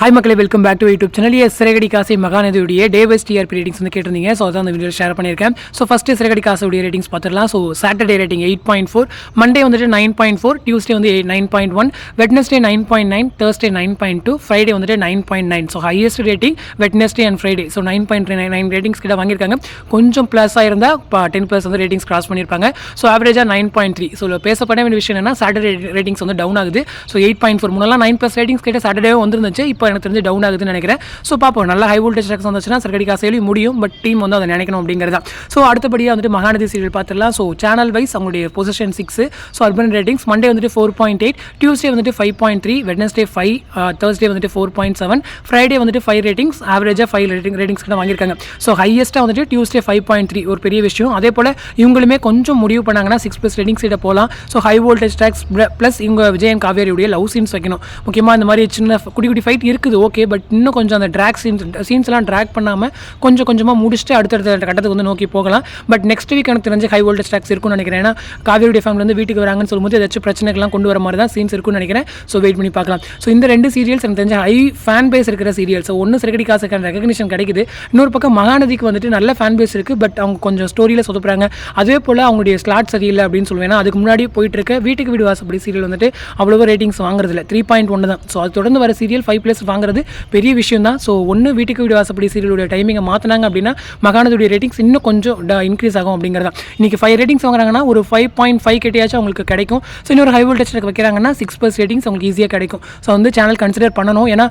Hi மக்களே, welcome back to YouTube channel. Siragadikka Aasai மகாநதியுடைய day wise TRP ratings வந்து கேட்டிருந்தீங்க. ஸோ அதான் அந்த வீடியோ ஷேர் பண்ணியிருக்கேன். ஸோ ஃபஸ்ட்டு சிறகடி காசுடைய ரேட்டிங்ஸ் பார்த்துடலாம். ஸோ சாட்டர்டே ரேட்டிங் 8.4, மண்டே வந்துட்டு 9.4, டியூஸ்டே வந்து 9.1, வெட்னஸ்டே 9.9, தேர்ஸ்டே 9.2, ஃப்ரைடே வந்துட்டு 9.9. So highest rating Wednesday and Friday. So 9.9 ratings கிட்ட வாங்கியிருக்காங்க. கொஞ்சம் ப்ளஸ்ஸாக இருந்தால் 10+ வந்து ரேட்டிங்ஸ் கிராஸ் பண்ணியிருப்பாங்க. ஸோ ஆவரேஜாக 9.3. ஸோ பேசப்பட வேண்டிய விஷயம் என்னன்னா, சாட்டர்டே ரேட்டிங்ஸ் வந்து டவுன் ஆகுது. ஸோ 8.4 முன்னெல்லாம் 9+ ரேட்டிங்ஸ் கிட்ட சாட்டர்டே வந்துருந்துச்சு. இப்போ எனக்கு தெரிஞ்சு டவுன் ஆகுதுன்னு நினைக்கிறேன். ஸோ பார்ப்போம், நல்ல ஹை வோல்டேஜ் ட்ராக்ஸ் வந்துச்சுன்னா சிறகடி காசையிலும் முடியும். பட் டீம் வந்து அதை நினைக்கணும் அப்படிங்கிறதா. ஸோ அடுத்தபடியாக வந்துட்டு மகாநதி சீரியல் பார்த்துடலாம். ஸோ சேனல் வைஸ் அவங்களுடைய position 6. So urban ratings Monday வந்துட்டு 4.8, டியூஸ்டே வந்துட்டு 5.3, வெட்னஸ்டே 5, தேர்ஸ்டே வந்துட்டு 4.7, ஃப்ரைடே வந்துட்டு 5 ரேட்டிங்ஸ், ஆவரேஜாக 5 ரேட்டிங்ஸ் கிட்ட வாங்கியிருக்காங்க. ஸோ ஹையஸ்ட்டாக வந்துட்டு டியூஸ்டே 5.3 ஒரு பெரிய விஷயம். அதே போல் இவங்களுமே கொஞ்சம் முடிவு பண்ணாங்கன்னா 6+ ரேட்டிங்ஸ் கிட்ட போகலாம். So high voltage tracks plus இவங்க விஜய் அண்ட் காவேரியுடைய லவ் சீன்ஸ் வைக்கணும். முக்கியமாக இந்த மாதிரி சின்ன குடி குடி ஃபைட் இருக்குது, ஓகே. பட் இன்னும் கொஞ்சம் அந்த ட்ராக் சீன்ஸ்லாம் ட்ராக் பண்ணாமல் கொஞ்சமாக முடிச்சுட்டு அடுத்தடுத்த கட்டத்துக்கு வந்து நோக்கி போகலாம். பட் நெக்ஸ்ட் வீக் எனக்கு தெரிஞ்சு ஹை வோல்டேஜ் ட்ராக்ஸ் இருக்கும்னு நினைக்கிறேன். ஏன்னா காவேரியுடைய ஃபேமிலி வந்து வீட்டுக்கு வராங்கன்னு சொல்லும்போது ஏதாச்சும் பிரச்சனைகள்லாம் கொண்டு வர மாதிரி தான் சீன்ஸ் இருக்கும்னு நினைக்கிறேன். ஸோ வெயிட் பண்ணி பார்க்கலாம். ஸோ இந்த 2 சீரியல்ஸ் எனக்கு தெரிஞ்ச ஹை ஃபேன் பேஸ் இருக்கிற சீரியல்ஸ். ஒன்று சிறகடி காசுக்கான ரெகக்னிஷன் கிடைக்குது, இன்னொரு பக்கம் மகாநதிக்கு வந்துட்டு நல்ல ஃபேன் பேஸ் இருக்குது. பட் அவங்க கொஞ்சம் ஸ்டோரியில் சொதப்புறாங்க. அதே போல் அவங்களுடைய ஸ்லாட் சரியில்லை அப்படின்னு சொல்லுவேன். ஏன்னா அதுக்கு முன்னாடி போயிட்டு இருக்க வீட்டுக்கு வீடு வாசப்படி சீரியல் வந்துட்டு அவ்வளோ ரேட்டிங்ஸ் வாங்குறதில்ல, 3.1 தான். ஸோ அது தொடர்ந்து வர சீரியல் 5+ வாங்குறது பெரிய விஷயம் தான். ஸோ ஒன்று வீட்டுக்கு வீடு வாசப்படி சீரியலுடைய டைமிங்கை மாற்றினாங்க அப்படின்னா மகாநதியுடைய ரேட்டிங்ஸ் இன்னும் கொஞ்சம் இன்க்ரீஸ் ஆகும் அப்படிங்கிறதா. இன்றைக்கி 5 ரேட்டிங்ஸ் வாங்குறாங்கன்னா ஒரு 5.5 கேட்டியாச்சும் அவங்களுக்கு கிடைக்கும். ஸோ இன்னொரு ஹை வோல்டேஜ் வைக்கிறாங்கன்னா 6+ ரேட்டிங்ஸ் அவங்களுக்கு ஈஸியாக கிடைக்கும். ஸோ வந்து சேனல் கன்சிடர் பண்ணணும். ஏன்னா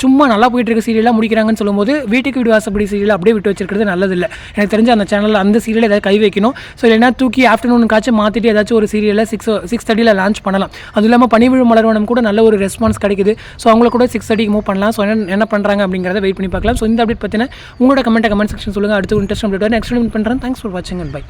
சும்மா நல்லா போயிட்டு இருக்க சீரியலாக முடிக்கிறாங்கன்னு சொல்லும்போது வீட்டுக்கு வீடு வாசப்படி சீரியல் அப்படியே விட்டு வச்சிருக்கிறது நல்லதில்லை. எனக்கு தெரிஞ்ச அந்த சேனலில் அந்த சீரியல் ஏதாவது கை வைக்கணும். ஸோ இல்லைன்னா தூக்கி ஆஃப்டர்நூனுக்காச்சும் மாற்றிட்டு ஏதாச்சும் ஒரு சீரியலில் 6:30 லான்ச் பண்ணலாம். அதுவும் இல்லாமல் பனிவிழு மலர்வனம் கூட நல்ல ஒரு ரெஸ்பான்ஸ் கிடைக்குது. ஸோ அவங்கள கூட 6:30 மூவ் பண்ணலாம். ஸோ என்ன பண்ணுறாங்க அப்படிங்கிறத வெயிட் பண்ணி பார்க்கலாம். ஸோ இந்த அப்டேட் பற்றின உங்களோட கமெண்ட் செக்ஷன் சொல்லுங்கள். அடுத்து இன்ட்ரெஸ்ட் அப்டேட் நெக்ஸ்ட் பண்ணுறேன். தேங்க்ஸ் ஃபார் வாட்சிங் அண்ட் பை.